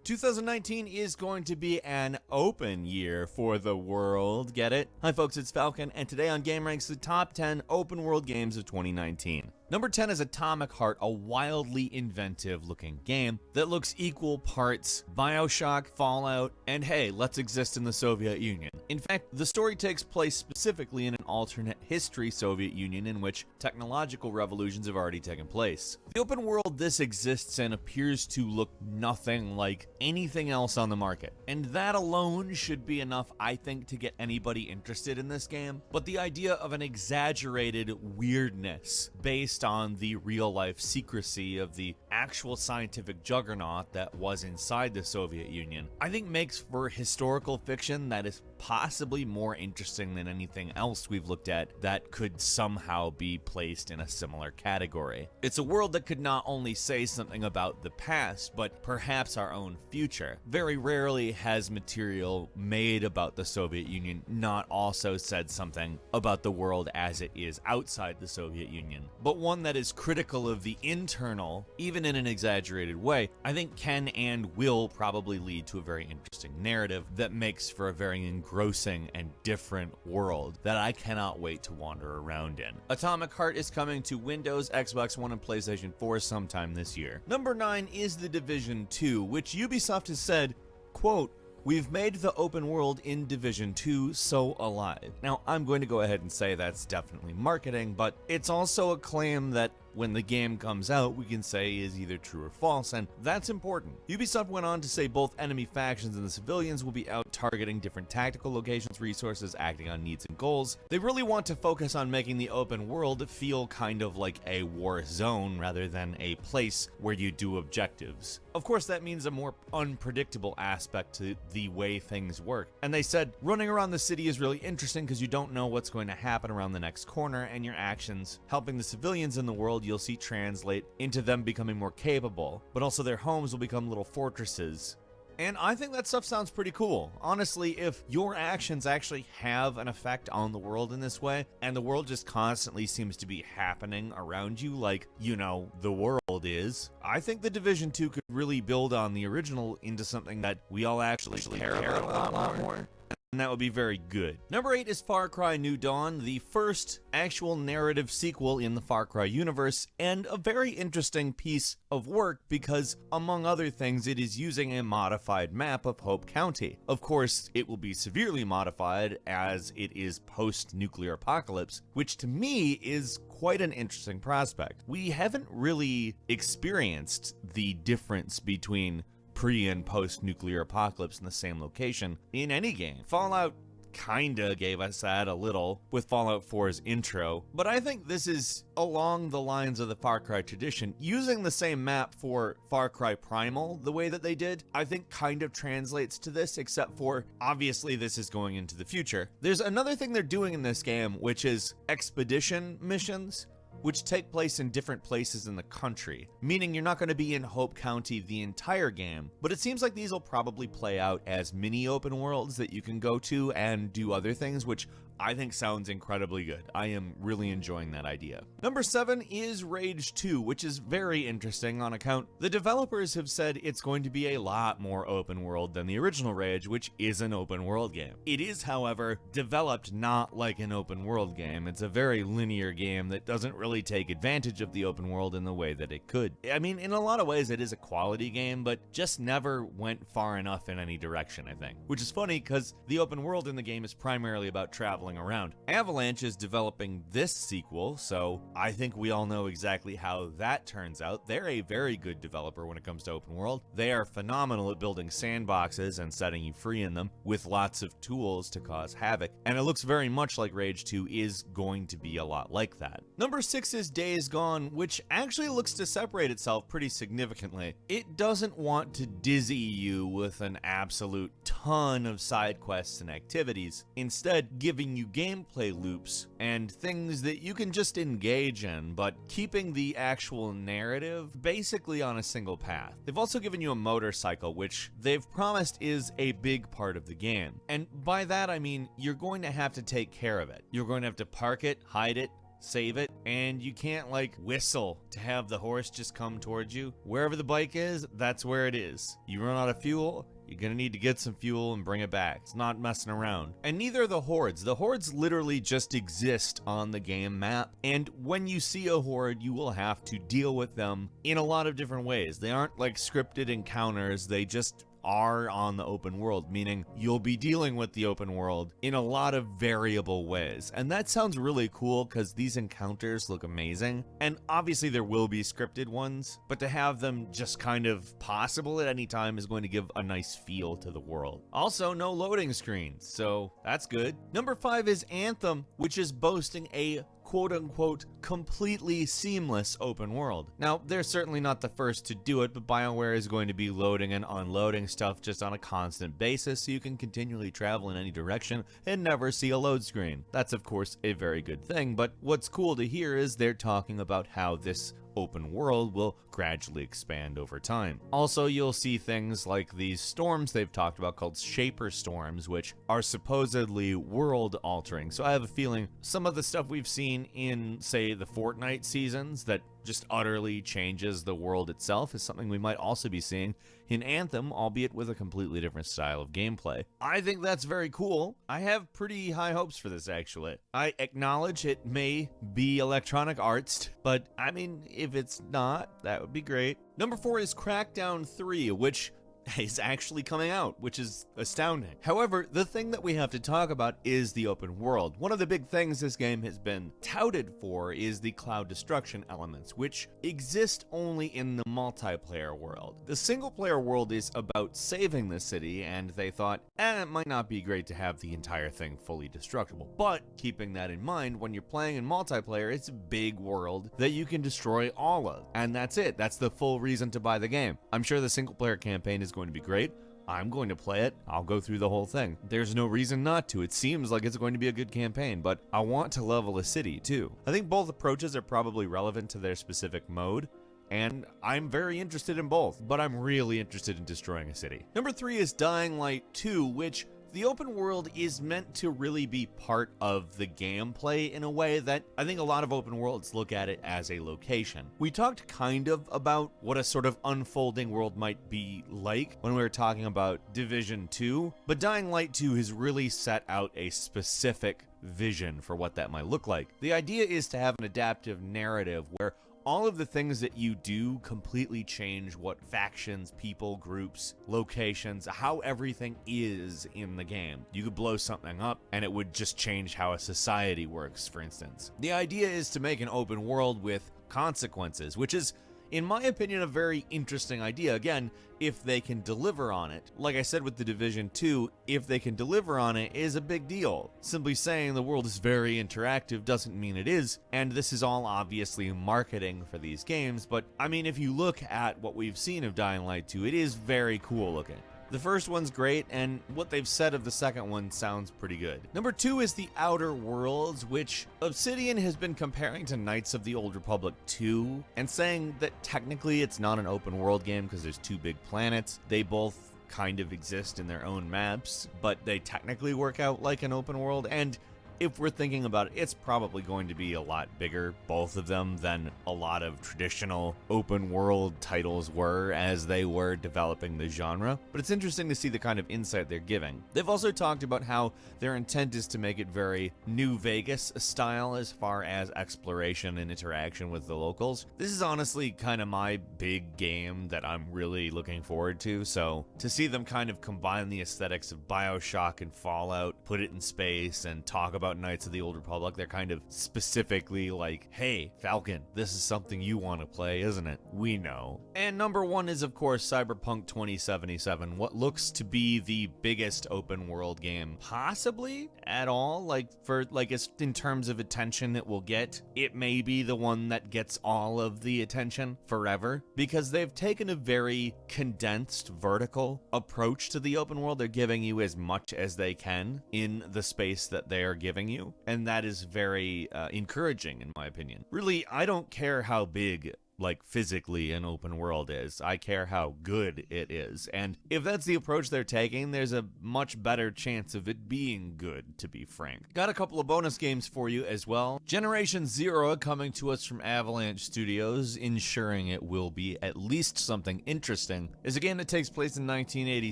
2019 is going to be an open year for the world, get it? Hi folks, it's Falcon, and today on GameRanks, the top 10 open world games of 2019. Number 10 is Atomic Heart, a wildly inventive looking game that looks equal parts BioShock, Fallout, and hey, let's exist in the Soviet Union. In fact, the story takes place specifically in an alternate history Soviet Union in which technological revolutions have already taken place. The open world this exists in appears to look nothing like anything else on the market, and that alone should be enough, I think, to get anybody interested in this game. But the idea of an exaggerated weirdness based on the real-life secrecy of the actual scientific juggernaut that was inside the Soviet Union, I think makes for historical fiction that is possibly more interesting than anything else we've looked at that could somehow be placed in a similar category. It's a world that could not only say something about the past, but perhaps our own future. Very rarely has material made about the Soviet Union not also said something about the world as it is outside the Soviet Union, but one that is critical of the internal, even in an exaggerated way, I think can and will probably lead to a very interesting narrative that makes for a very engrossing and different world that I cannot wait to wander around in. Atomic Heart is coming to Windows, Xbox One, and PlayStation 4 sometime this year. Number 9 is The Division 2, which Ubisoft has said, quote, "We've made the open world in Division 2 so alive." Now, I'm going to go ahead and say that's definitely marketing, but it's also a claim that when the game comes out, we can say is either true or false, and that's important. Ubisoft went on to say both enemy factions and the civilians will be out targeting different tactical locations, resources, acting on needs and goals. They really want to focus on making the open world feel kind of like a war zone rather than a place where you do objectives. Of course, that means a more unpredictable aspect to the way things work. And they said, running around the city is really interesting because you don't know what's going to happen around the next corner, and your actions helping the civilians in the world you'll see translate into them becoming more capable, but also their homes will become little fortresses. And I think that stuff sounds pretty cool. Honestly, if your actions actually have an effect on the world in this way, and the world just constantly seems to be happening around you like, you know, the world is, I think The Division 2 could really build on the original into something that we all actually care about a lot more. And that would be very good. Number 8 is Far Cry New Dawn, the first actual narrative sequel in the Far Cry universe, and a very interesting piece of work because, among other things, it is using a modified map of Hope County. Of course, it will be severely modified as it is post-nuclear apocalypse, which to me is quite an interesting prospect. We haven't really experienced the difference between pre- and post-nuclear apocalypse in the same location in any game. Fallout kinda gave us that a little with Fallout 4's intro, but I think this is along the lines of the Far Cry tradition. Using the same map for Far Cry Primal the way that they did, I think kind of translates to this, except for obviously this is going into the future. There's another thing they're doing in this game, which is expedition missions, which take place in different places in the country, meaning you're not going to be in Hope County the entire game, but it seems like these will probably play out as mini open worlds that you can go to and do other things, which I think sounds incredibly good. I am really enjoying that idea. Number 7 is Rage 2, which is very interesting on account the developers have said it's going to be a lot more open world than the original Rage, which is an open world game. It is, however, developed not like an open world game. It's a very linear game that doesn't really take advantage of the open world in the way that it could. I mean, in a lot of ways it is a quality game, but just never went far enough in any direction, I think. Which is funny because the open world in the game is primarily about traveling around. Avalanche is developing this sequel, so I think we all know exactly how that turns out. They're a very good developer when it comes to open world. They are phenomenal at building sandboxes and setting you free in them with lots of tools to cause havoc, and it looks very much like Rage 2 is going to be a lot like that. Number 6 is Days Gone, which actually looks to separate itself pretty significantly. It doesn't want to dizzy you with an absolute ton of side quests and activities, instead giving you gameplay loops and things that you can just engage in, but keeping the actual narrative basically on a single path. They've also given you a motorcycle, which they've promised is a big part of the game. And by that I mean you're going to have to take care of it. You're going to have to park it, hide it, save it, and you can't like whistle to have the horse just come towards you. Wherever the bike is, that's where it is. You run out of fuel, you're gonna need to get some fuel and bring it back. It's not messing around. And neither are the hordes. The hordes literally just exist on the game map, and when you see a horde, you will have to deal with them in a lot of different ways. They aren't like scripted encounters, they just are on the open world, meaning you'll be dealing with the open world in a lot of variable ways. And that sounds really cool because these encounters look amazing. And obviously there will be scripted ones, but to have them just kind of possible at any time is going to give a nice feel to the world. Also, no loading screens, so that's good. Number 5 is Anthem, which is boasting a quote-unquote completely seamless open world. Now, they're certainly not the first to do it, but BioWare is going to be loading and unloading stuff just on a constant basis, so you can continually travel in any direction and never see a load screen. That's of course a very good thing, but what's cool to hear is they're talking about how this open world will gradually expand over time. Also, you'll see things like these storms they've talked about called Shaper Storms, which are supposedly world altering. So I have a feeling some of the stuff we've seen in, say, the Fortnite seasons that just utterly changes the world itself is something we might also be seeing in Anthem, albeit with a completely different style of gameplay. I think that's very cool. I have pretty high hopes for this, actually. I acknowledge it may be Electronic Arts, but I mean, if it's not, that would be great. Number 4 is Crackdown 3, which is actually coming out, which is astounding. However, the thing that we have to talk about is the open world. One of the big things this game has been touted for is the cloud destruction elements, which exist only in the multiplayer world. The single player world is about saving the city, and they thought, it might not be great to have the entire thing fully destructible. But keeping that in mind, when you're playing in multiplayer, it's a big world that you can destroy all of. And that's it. That's the full reason to buy the game. I'm sure the single player campaign is going to be great. I'm going to play it. I'll go through the whole thing. There's no reason not to. It seems like it's going to be a good campaign, but I want to level a city too. I think both approaches are probably relevant to their specific mode, and I'm very interested in both, but I'm really interested in destroying a city. Number 3 is Dying Light 2, which the open world is meant to really be part of the gameplay in a way that I think a lot of open worlds look at it as a location. We talked kind of about what a sort of unfolding world might be like when we were talking about Division 2, but Dying Light 2 has really set out a specific vision for what that might look like. The idea is to have an adaptive narrative where all of the things that you do completely change what factions, people, groups, locations, how everything is in the game. You could blow something up and it would just change how a society works, for instance. The idea is to make an open world with consequences, which is, in my opinion, a very interesting idea. Again, if they can deliver on it. Like I said with the Division 2, if they can deliver on it is a big deal. Simply saying the world is very interactive doesn't mean it is, and this is all obviously marketing for these games, but I mean, if you look at what we've seen of Dying Light 2, it is very cool looking. The first one's great, and what they've said of the second one sounds pretty good. Number 2 is The Outer Worlds, which Obsidian has been comparing to Knights of the Old Republic 2, and saying that technically it's not an open world game because there's 2 big planets. They both kind of exist in their own maps, but they technically work out like an open world, and if we're thinking about it, it's probably going to be a lot bigger, both of them, than a lot of traditional open world titles were as they were developing the genre. But it's interesting to see the kind of insight they're giving. They've also talked about how their intent is to make it very New Vegas style as far as exploration and interaction with the locals. This is honestly kind of my big game that I'm really looking forward to, so to see them kind of combine the aesthetics of BioShock and Fallout, put it in space, and talk about Knights of the Old Republic, they're kind of specifically like, hey, Falcon, this is something you want to play, isn't it? We know. And number 1 is, of course, Cyberpunk 2077, what looks to be the biggest open world game possibly at all, in terms of attention it will get. It may be the one that gets all of the attention forever, because they've taken a very condensed vertical approach to the open world. They're giving you as much as they can in the space that they are giving you, and that is very encouraging in my opinion. Really, I don't care how big like physically an open world is. I care how good it is. And if that's the approach they're taking, there's a much better chance of it being good, to be frank. Got a couple of bonus games for you as well. Generation Zero coming to us from Avalanche Studios, ensuring it will be at least something interesting, is a game that takes place in 1980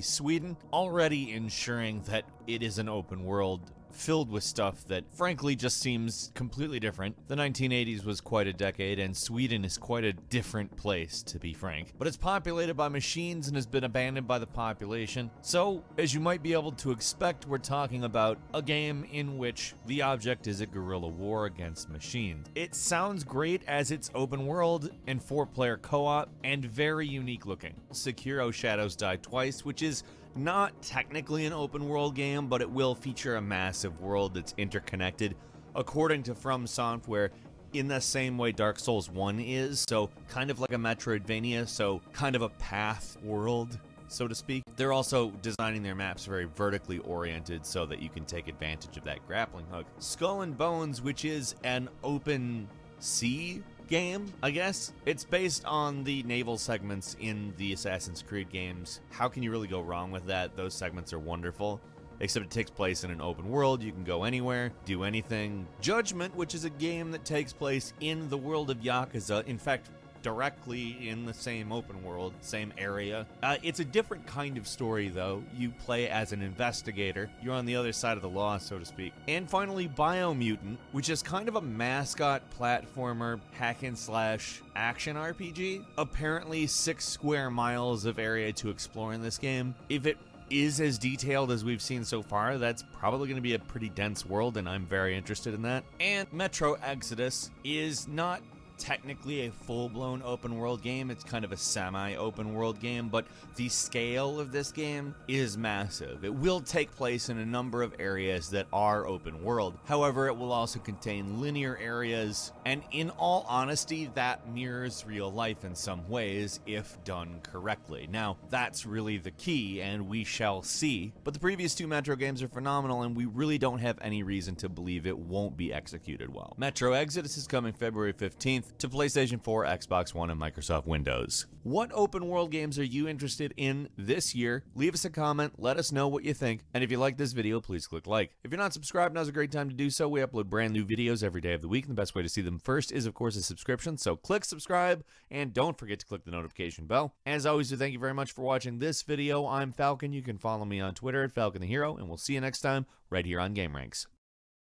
Sweden, already ensuring that it is an open world filled with stuff that frankly just seems completely different. The 1980s was quite a decade, and Sweden is quite a different place, to be frank. But it's populated by machines and has been abandoned by the population. So, as you might be able to expect, we're talking about a game in which the object is a guerrilla war against machines. It sounds great as it's open world and 4-player co-op and very unique looking. Sekiro Shadows Die Twice, which is not technically an open world game, but it will feature a massive world that's interconnected, according to From Software, in the same way Dark Souls 1 is, so kind of like a Metroidvania, so kind of a path world, so to speak. They're also designing their maps very vertically oriented so that you can take advantage of that grappling hook. Skull and Bones, which is an open sea game, I guess. It's based on the naval segments in the Assassin's Creed games. How can you really go wrong with that? Those segments are wonderful. Except it takes place in an open world. You can go anywhere, do anything. Judgment, which is a game that takes place in the world of Yakuza. In fact, directly in the same open world, same area. It's a different kind of story, though. You play as an investigator. You're on the other side of the law, so to speak. And finally, Biomutant, which is kind of a mascot platformer hack and slash action RPG. Apparently 6 square miles of area to explore in this game. If it is as detailed as we've seen so far, that's probably going to be a pretty dense world, and I'm very interested in that. And Metro Exodus is not technically a full-blown open world game. It's kind of a semi-open world game, but the scale of this game is massive. It will take place in a number of areas that are open world. However, it will also contain linear areas, and in all honesty, that mirrors real life in some ways if done correctly. Now, that's really the key, and we shall see. But the previous 2 Metro games are phenomenal, and we really don't have any reason to believe it won't be executed well. Metro Exodus is coming February 15th to PlayStation 4, Xbox One, and Microsoft Windows. What open world games are you interested in this year? Leave us a comment, let us know what you think, and if you like this video, please click like. If you're not subscribed, now's a great time to do so. We upload brand new videos every day of the week, and the best way to see them first is, of course, a subscription, so click subscribe, and don't forget to click the notification bell. As always, thank you very much for watching this video. I'm Falcon. You can follow me on Twitter at Falcon the Hero, and we'll see you next time right here on GameRanks.